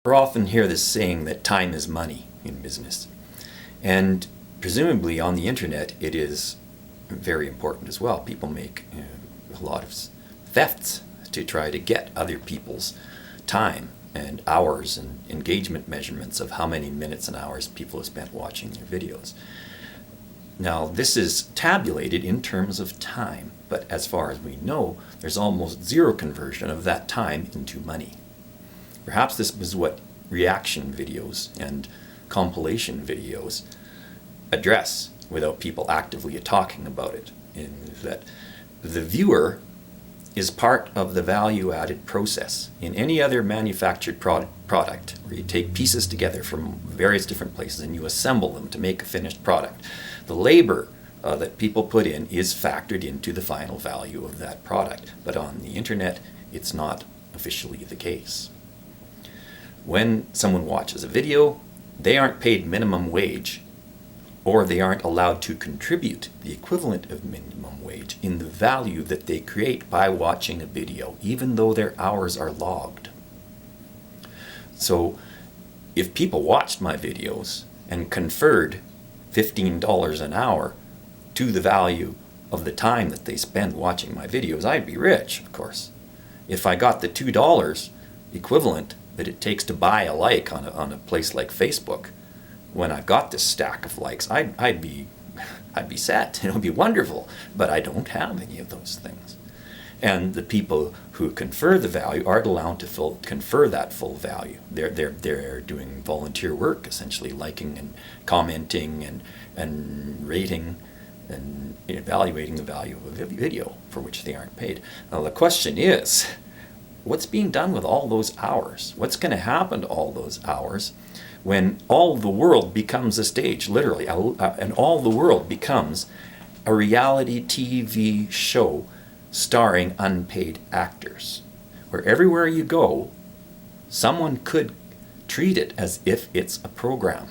We often hear this saying that time is money in business. And presumably on the internet it is very important as well. People make a lot of thefts to try to get other people's time and hours and engagement measurements of how many minutes and hours people have spent watching their videos. Now, this is tabulated in terms of time, but as far as we know, there's almost zero conversion of that time into money. Perhaps this was what reaction videos and compilation videos address without people actively talking about it, in that the viewer is part of the value-added process. In any other manufactured product, where you take pieces together from various different places and you assemble them to make a finished product, the labor that people put in is factored into the final value of that product. But on the internet, it's not officially the case. When someone watches a video, they aren't paid minimum wage, or they aren't allowed to contribute the equivalent of minimum wage in the value that they create by watching a video, even though their hours are logged. So if people watched my videos and conferred $15 an hour to the value of the time that they spend watching my videos, I'd be rich, of course. If I got the $2 equivalent that it takes to buy a like on a place like Facebook, when I've got this stack of likes, I'd be set. It would be wonderful, but I don't have any of those things. And the people who confer the value aren't allowed to confer that full value. They're doing volunteer work, essentially liking and commenting and rating and evaluating the value of a video for which they aren't paid. Now the question is, what's being done with all those hours? What's going to happen to all those hours when all the world becomes a stage, literally, and all the world becomes a reality TV show starring unpaid actors, where everywhere you go, someone could treat it as if it's a program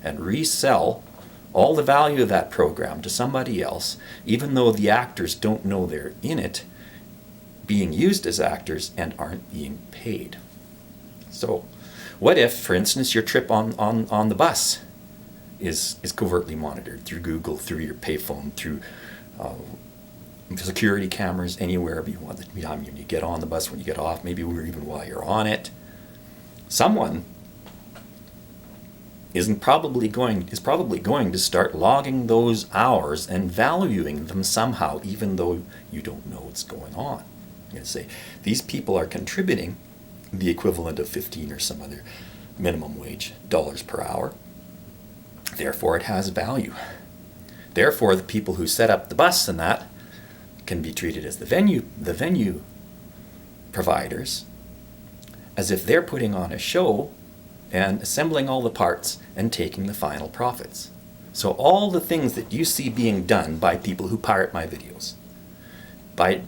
and resell all the value of that program to somebody else, even though the actors don't know they're in it, being used as actors and aren't being paid. So what if, for instance, your trip on the bus is covertly monitored through Google, through your payphone, through security cameras, anywhere you want, when you get on the bus, when you get off, maybe even while you're on it. Someone is probably going to start logging those hours and valuing them somehow, even though you don't know what's going on. You're going to say, these people are contributing the equivalent of 15 or some other minimum wage dollars per hour. Therefore, it has value. Therefore, the people who set up the bus and that can be treated as the venue providers, as if they're putting on a show and assembling all the parts and taking the final profits. So all the things that you see being done by people who pirate my videos,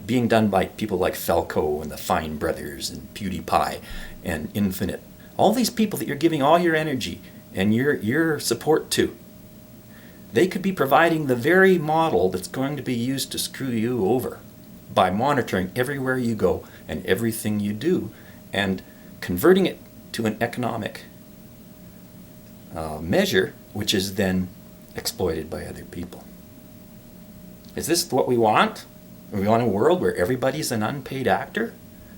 being done by people like Falco and the Fine Brothers and PewDiePie and Infinite, all these people that you're giving all your energy and your support to, they could be providing the very model that's going to be used to screw you over by monitoring everywhere you go and everything you do and converting it to an economic measure, which is then exploited by other people. Is this what we want? We want a world where everybody's an unpaid actor,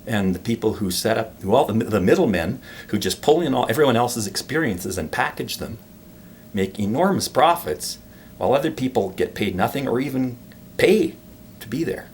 and the people who set up, the middlemen who just pull in everyone else's experiences and package them, make enormous profits, while other people get paid nothing or even pay to be there.